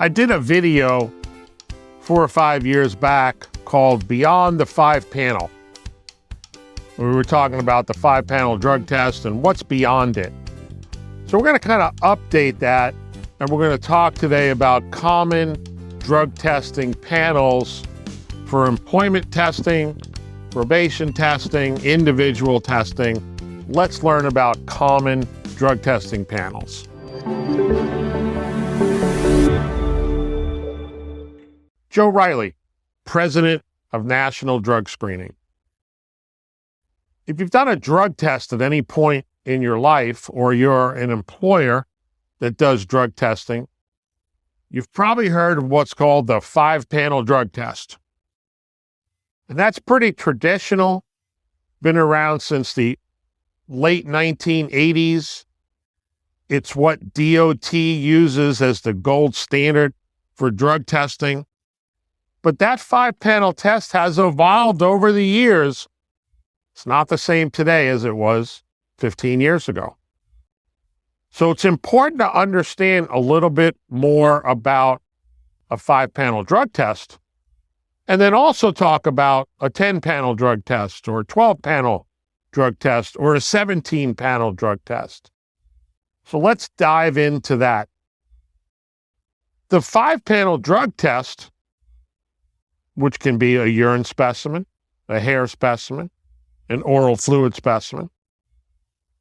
I did a video 4 or 5 years back called Beyond the 5-Panel. We were talking about the 5-panel drug test and what's beyond it. So we're going to kind of update that, and we're going to talk today about common drug testing panels for employment testing, probation testing, individual testing. Let's learn about common drug testing panels. Joe Reilly, President of National Drug Screening. If you've done a drug test at any point in your life, or you're an employer that does drug testing, you've probably heard of what's called the 5-panel drug test. And that's pretty traditional, been around since the late 1980s. It's what DOT uses as the gold standard for drug testing. But that 5-panel test has evolved over the years. It's not the same today as it was 15 years ago. So it's important to understand a little bit more about a 5-panel drug test, and then also talk about a 10-panel drug test, or a 12-panel drug test, or a 17-panel drug test. So let's dive into that. The 5-panel drug test, which can be a urine specimen, a hair specimen, an oral fluid specimen,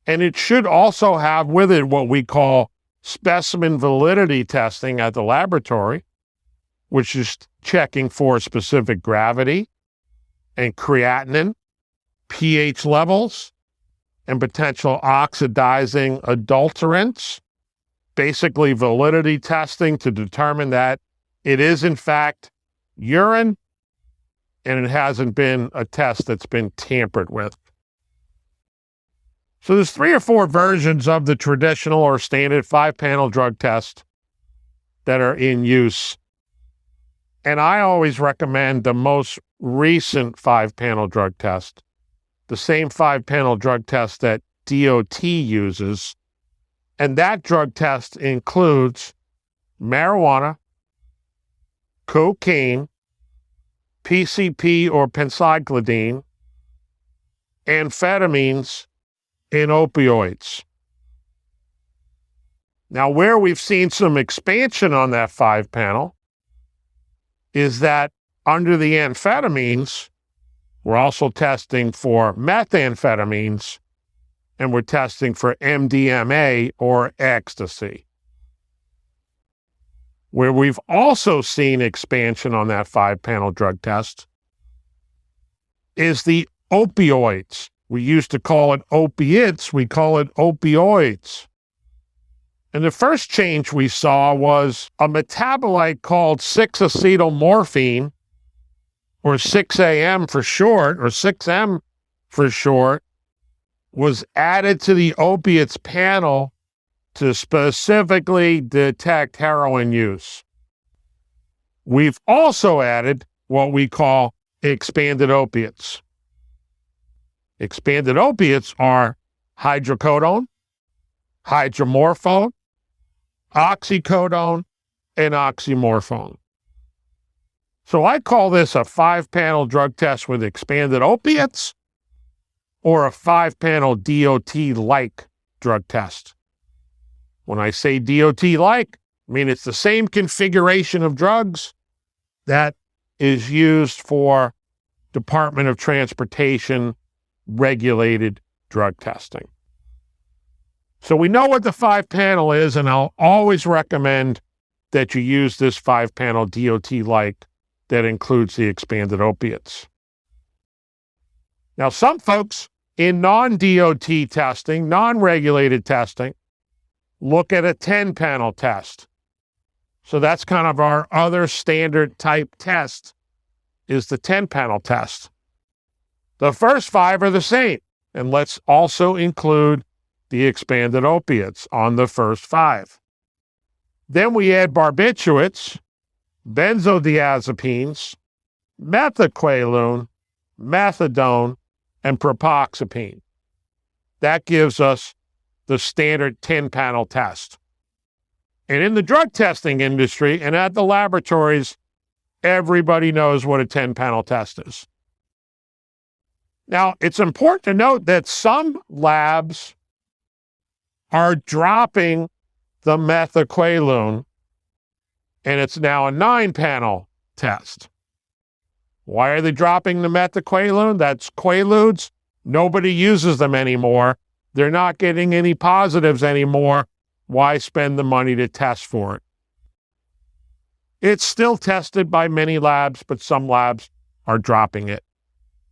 and it should also have with it what we call specimen validity testing at the laboratory, which is checking for specific gravity and creatinine, pH levels, and potential oxidizing adulterants. Basically, validity testing to determine that it is, in fact, urine, and it hasn't been a test that's been tampered with. So there's 3 or 4 versions of the traditional or standard 5-panel drug test that are in use. And I always recommend the most recent 5-panel drug test, the same 5-panel drug test that DOT uses. And that drug test includes marijuana, cocaine, PCP or pencyclidine, amphetamines, and opioids. Now, where we've seen some expansion on that 5-panel is that under the amphetamines, we're also testing for methamphetamines, and we're testing for MDMA or ecstasy. Where we've also seen expansion on that 5-panel drug test is the opioids. We used to call it opiates, we call it opioids. And the first change we saw was a metabolite called 6-acetylmorphine, or 6-AM for short, or 6-M for short, was added to the opiates panel to specifically detect heroin use. We've also added what we call expanded opiates. Expanded opiates are hydrocodone, hydromorphone, oxycodone, and oxymorphone. So I call this a 5-panel drug test with expanded opiates, or a 5-panel DOT-like drug test. When I say DOT-like, I mean it's the same configuration of drugs that is used for Department of Transportation regulated drug testing. So we know what the 5-panel is, and I'll always recommend that you use this 5-panel DOT-like that includes the expanded opiates. Now, some folks in non-DOT testing, non-regulated testing, look at a 10-panel test. So that's kind of our other standard type test, is the 10-panel test. The first 5 are the same, and let's also include the expanded opiates on the first 5. Then we add barbiturates, benzodiazepines, methaqualone, methadone, and propoxypine. That gives us the standard 10-panel test. And in the drug testing industry and at the laboratories, everybody knows what a 10-panel test is. Now, it's important to note that some labs are dropping the methaqualone, and it's now a 9-panel test. Why are they dropping the methaqualone? That's Quaaludes. Nobody uses them anymore. They're not getting any positives anymore. Why spend the money to test for it? It's still tested by many labs, but some labs are dropping it.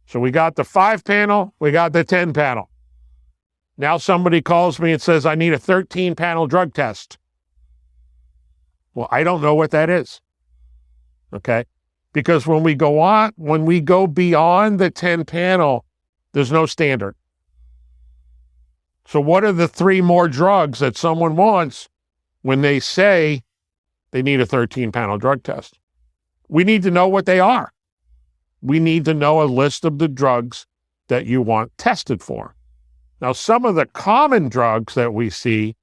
So we got the 5-panel, we got the 10-panel. Now somebody calls me and says, I need a 13-panel drug test. Well, I don't know what that is. Okay? Because when we go beyond the 10-panel, there's no standard. So what are the 3 more drugs that someone wants when they say they need a 13-panel drug test? We need to know what they are. We need to know a list of the drugs that you want tested for. Now, some of the common drugs that we see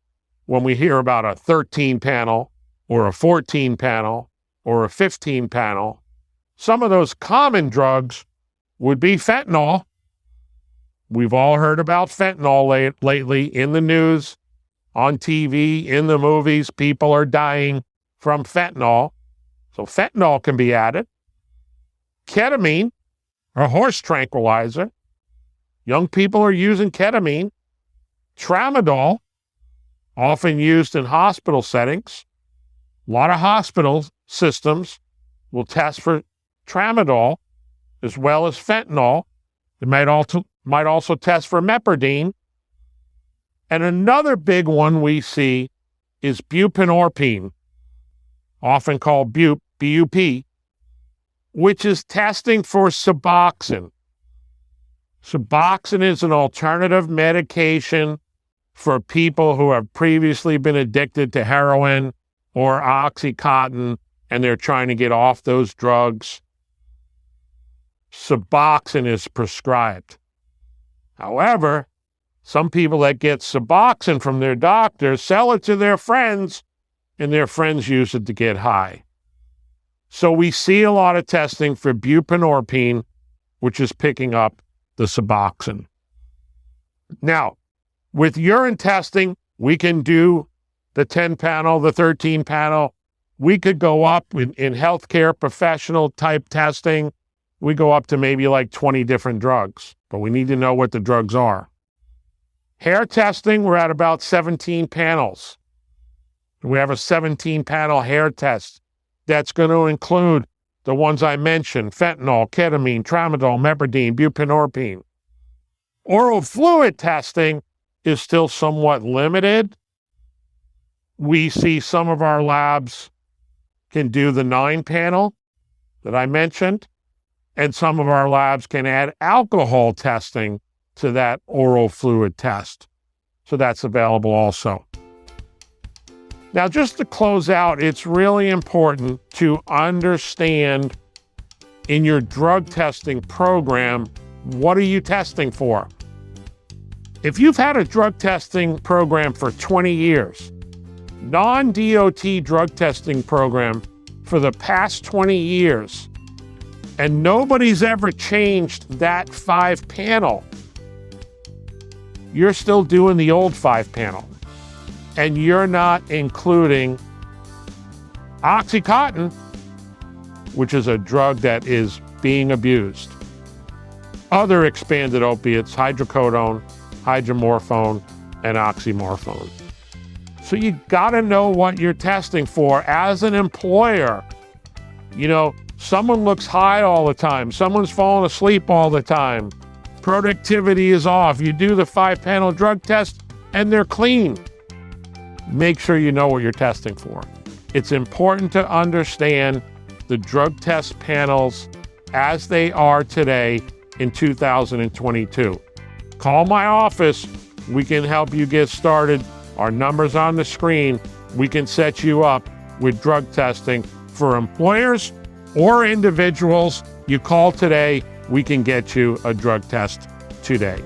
when we hear about a 13-panel or a 14-panel or a 15-panel, some of those common drugs would be fentanyl. We've all heard about fentanyl lately in the news, on TV, in the movies. People are dying from fentanyl. So fentanyl can be added. Ketamine, a horse tranquilizer. Young people are using ketamine. Tramadol, often used in hospital settings. A lot of hospital systems will test for tramadol as well as fentanyl. They might also test for mepridine. And another big one we see is buprenorphine, often called BUP, which is testing for Suboxone. Suboxone is an alternative medication for people who have previously been addicted to heroin or Oxycontin, and they're trying to get off those drugs. Suboxone is prescribed. However, some people that get Suboxone from their doctor sell it to their friends, and their friends use it to get high. So we see a lot of testing for buprenorphine, which is picking up the Suboxone. Now, with urine testing, we can do the 10-panel, the 13-panel. We could go up in healthcare professional type testing. We go up to maybe like 20 different drugs, but we need to know what the drugs are. Hair testing, we're at about 17 panels. We have a 17-panel hair test that's going to include the ones I mentioned: fentanyl, ketamine, tramadol, mepridine, buprenorphine. Oral fluid testing is still somewhat limited. We see some of our labs can do the 9-panel that I mentioned, and some of our labs can add alcohol testing to that oral fluid test. So that's available also. Now, just to close out, it's really important to understand in your drug testing program, what are you testing for? If you've had a drug testing program for 20 years, non-DOT drug testing program for the past 20 years, and nobody's ever changed that 5-panel, you're still doing the old 5-panel. And you're not including Oxycontin, which is a drug that is being abused. Other expanded opiates, hydrocodone, hydromorphone, and oxymorphone. So you gotta know what you're testing for as an employer. You know, someone looks high all the time. Someone's falling asleep all the time. Productivity is off. You do the 5-panel drug test and they're clean. Make sure you know what you're testing for. It's important to understand the drug test panels as they are today in 2022. Call my office. We can help you get started. Our number's on the screen. We can set you up with drug testing for employers or individuals. You call today, we can get you a drug test today.